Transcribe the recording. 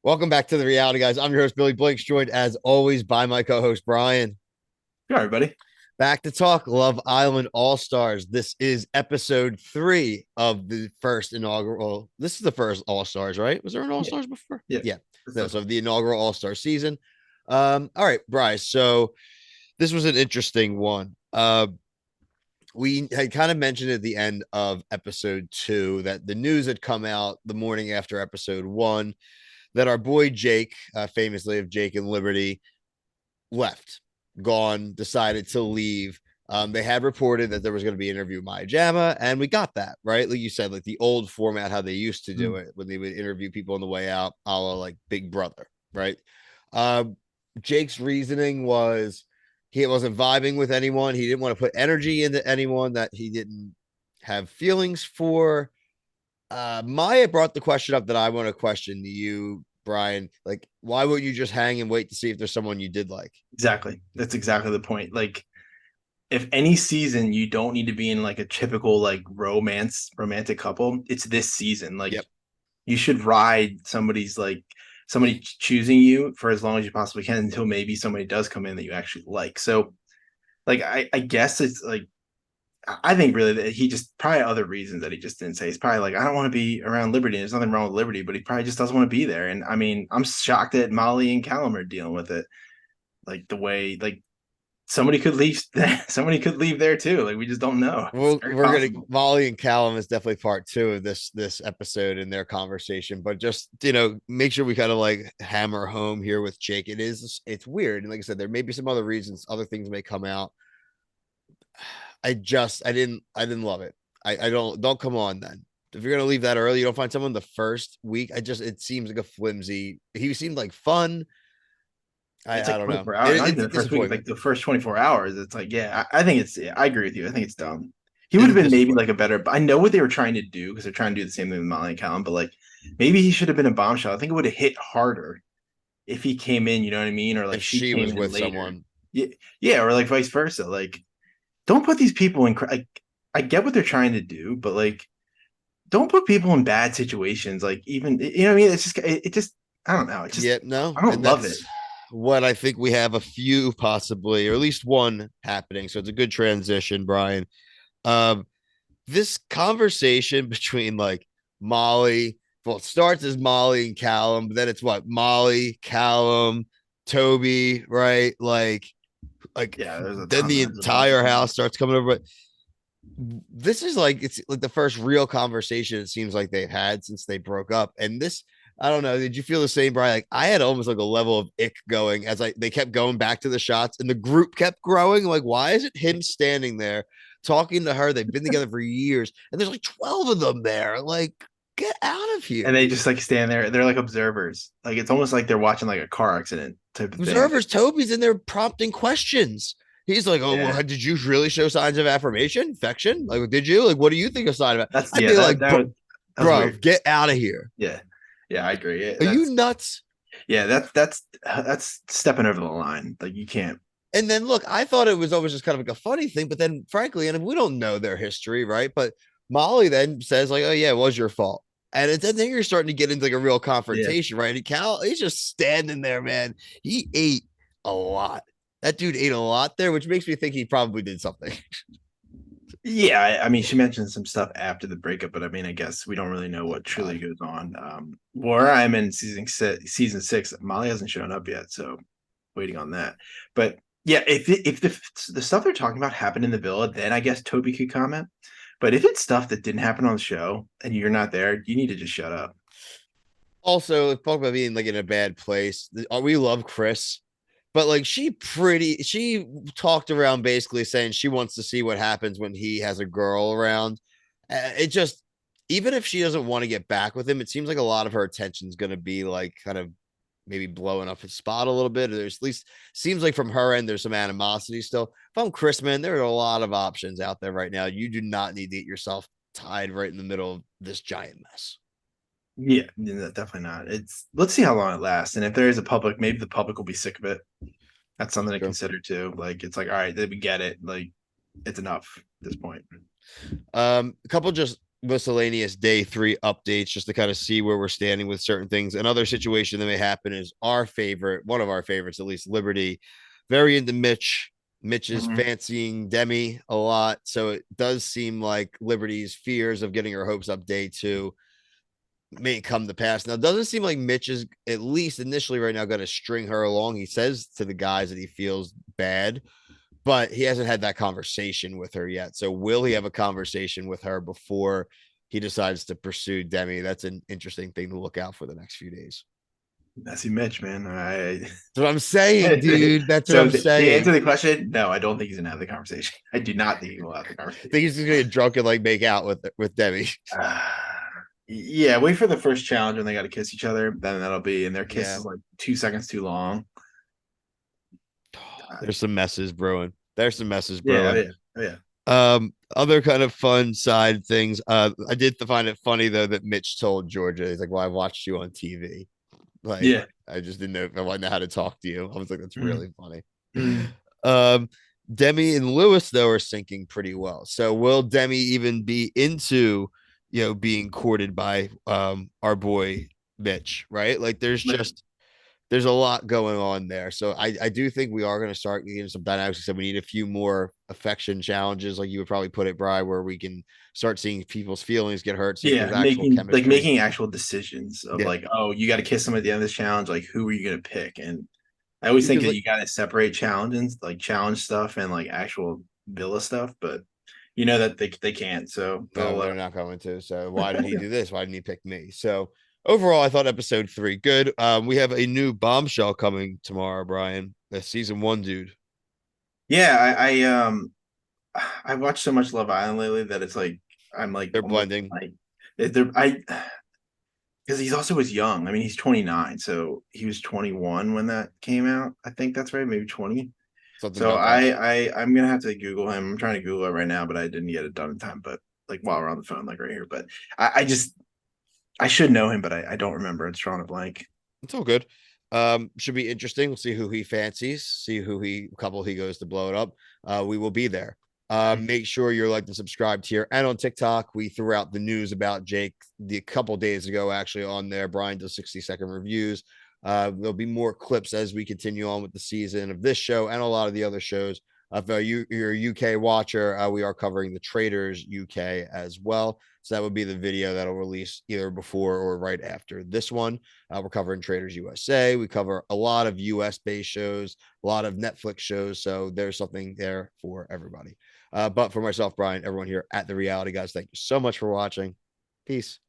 Welcome back to the Reality Guys. I'm your host, Billy Blanks, joined as always by my co-host, Brian. Yeah, everybody. Back to talk Love Island All-Stars. This is episode 3 of the first inaugural. This is the first All-Stars, right? Was there an Yeah, All-Stars before? yeah. Yeah. That's No, the so first. the inaugural All-Star season. All right, Bryce. So this was an interesting one. We had kind of mentioned at the end of episode 2 that the news had come out the morning after episode 1 that our boy Jake, famously of Jake and Liberty, left, gone, decided to leave. They had reported that there was going to be an interview with Maya Jama, and we got that, right? Like you said, like the old format, how they used to do Mm. it when they would interview people on the way out, a la like Big Brother, right? Um, Jake's reasoning was he wasn't vibing with anyone. He didn't want to put energy into anyone that he didn't have feelings for. Maya brought the question up that I want to question you, Brian. Like, why wouldn't you just hang and wait to see if there's someone you did like? Exactly. That's exactly the point. Like, if any season you don't need to be in like a typical like romantic couple, it's this season. Like, Yep. you should ride somebody choosing you for as long as you possibly can until maybe somebody does come in that you actually like. So, like, I guess it's like I think really that he just probably other reasons that he just didn't say. He's probably like, I don't want to be around Liberty. There's nothing wrong with Liberty, but he probably just doesn't want to be there. And I mean, I'm shocked that Molly and Callum are dealing with it. Like the way like somebody could leave somebody could leave there too. Like we just don't know. It's Well, very we're gonna possible. Molly and Callum is definitely part 2 of this episode in their conversation, but just make sure we kind of like hammer home here with Jake. It's weird, and like I said, there may be some other reasons, other things may come out. I didn't love it. I don't come on then. If you're gonna leave that early, you don't find someone the first week. It seems like a flimsy. He seemed like fun. I It's I like don't know. 24 hours, not It's even a the first week, it's like disappointment. the first 24 hours. It's like, yeah, I think I agree with you. I think it's dumb. He would It's a have been maybe disappointment. like a better, I know what they were trying to do because they're trying to do the same thing with Molly and Callum, but like maybe he should have been a bombshell. I think it would have hit harder if he came in, you know what I mean? Or like If she she came was in with later. someone, Yeah, yeah, or like vice versa. Like, don't put these people in. I get what they're trying to do, but like, don't put people in bad situations. Like, even you know what I mean? It's just it just I don't know. It just yeah, no, I don't and love it. that's what I think we have a few possibly, or at least one happening. So it's a good transition, Brian. Um, this conversation between like Molly, well, it starts as Molly and Callum, but then it's what Molly, Callum, Toby, right? Like Yeah, there's a then ton. the There's a bunch of entire them. house starts coming over. But this is like it's like the first real conversation it seems like they've had since they broke up. And this, I don't know, did you feel the same, Brian? Like I had almost like a level of ick going as they kept going back to the shots and the group kept growing. Like, why is it him standing there talking to her? They've been together for years, and there's like 12 of them there. Like, get out of And here. they just like stand there. They're like observers. Like it's almost like they're watching like a car accident type of thing. Observers, Toby's in there prompting questions. He's like, "Oh, well, Yeah, did you really show signs of affirmation, affection? Like, did you? Like, what do you think of sign of it?" that's I'd yeah. be That like, that was, that was bro, weird. get out of here. Yeah, yeah, I agree. Yeah, Are you nuts? yeah, that's stepping over the line. Like you can't. And then look, I thought it was always just kind of like a funny thing, but then frankly, and we don't know their history, right? But Molly then says, like, "Oh yeah, it was your fault." And it's, then you're starting to get into like a real Yeah, confrontation, right? And Cal, he's just standing there, man. He ate a lot. That dude ate a lot there, which makes me think he probably did something. yeah. I mean, she mentioned some stuff after the breakup, but I mean, I guess we don't really know Oh what truly God. goes on. Where I'm in season six, Molly hasn't shown up yet, so waiting on that. But yeah, if the stuff they're talking about happened in the villa, then I guess Toby could comment. But if it's stuff that didn't happen on the show and you're not there, you need to just shut up. Also, talk about being like in a bad place. We love Chris, but like she talked around basically saying she wants to see what happens when he has a girl around. It just, even if she doesn't want to get back with him, it seems like a lot of her attention is going to be like kind of maybe blowing up his spot a little bit. Or there's at least seems like from her end there's some animosity still. If I'm Chris, man, there are a lot of options out there right now. You do not need to get yourself tied right in the middle of this giant mess. Yeah, definitely not. It's let's see how long it lasts, and if there is a public, maybe the public will be sick of it. That's something to True. consider too. Like it's like, all right, we get it. Like it's enough at this point. A couple just miscellaneous day 3 updates just to kind of see where we're standing with certain things. Another situation that may happen is our favorite, one of our favorites, at least Liberty, very into Mitch. Mitch is Mhm. fancying Demi a lot. So it does seem like Liberty's fears of getting her hopes up day 2 may come to pass. Now, it doesn't seem like Mitch is, at least initially right now, going to string her along. He says to the guys that he feels bad, but he hasn't had that conversation with her yet. So will he have a conversation with her before he decides to pursue Demi? That's an interesting thing to look out for the next few days. Messy Mitch, man. That's what I'm saying, dude. That's what So I'm the answer saying. to the question, no, I don't think he's gonna have the conversation. I do not think he will have the I conversation. think he's just gonna get drunk and like make out with Demi. Uh, yeah, wait for the first challenge when they got to kiss each other. Then that'll be, and their kiss Yeah. is like 2 seconds too long. Uh, There's some messes brewing. There's some messes yeah, oh brewing. yeah, oh yeah, Other kind of fun side things. I did find it funny though that Mitch told Georgia, he's like, "Well, I watched you on TV." Like, yeah. I just didn't know if I wanted to know how to talk to you. I was like, that's Mm, really funny. mm. Um, Demi and Lewis though are syncing pretty well. So will Demi even be into, being courted by our boy Mitch, right? Like there's a lot going on there. So I do think we are going to start getting some dynamics. So we need a few more affection challenges, like you would probably put it, Bry, where we can start seeing people's feelings get hurt, see if Yeah, there's actual chemistry. making actual decisions of Yeah, like, oh, you got to kiss them at the end of this challenge. Like, who are you gonna pick? And I always think because that like you got to separate challenges, like challenge stuff and like actual villa stuff. But you know that they can't, so no, they'll. they're not going to. So why did he do this? Why didn't he pick me? So overall, I thought episode 3 good. We have a new bombshell coming tomorrow, Brian. The season 1, dude. Yeah, I watched so much Love Island lately that it's like I'm like They're almost blending like there I because he's also was young. I mean, he's 29, so he was 21 when that came out. I think that's right, maybe 20. something So about that. I'm gonna have to Google him. I'm trying to Google it right now, but I didn't get it done in time. But like while we're on the phone, like right here. But I just I should know him, but I don't remember. It's drawing a blank. It's all good. Should be interesting. We'll see who he fancies, see who he couple he goes to blow it up. We will be there. Make sure you're like and subscribed here and on TikTok. We threw out the news about Jake the couple days ago, actually on there. Brian does 60-second reviews. There'll be more clips as we continue on with the season of this show and a lot of the other shows. If you're a UK watcher, we are covering the Traders UK as well. So that would be the video that'll release either before or right after this one. We're covering Traders USA. We cover a lot of US based shows, a lot of Netflix shows. So there's something there for everybody. But for myself, Brian, everyone here at the Reality Guys, thank you so much for watching. Peace.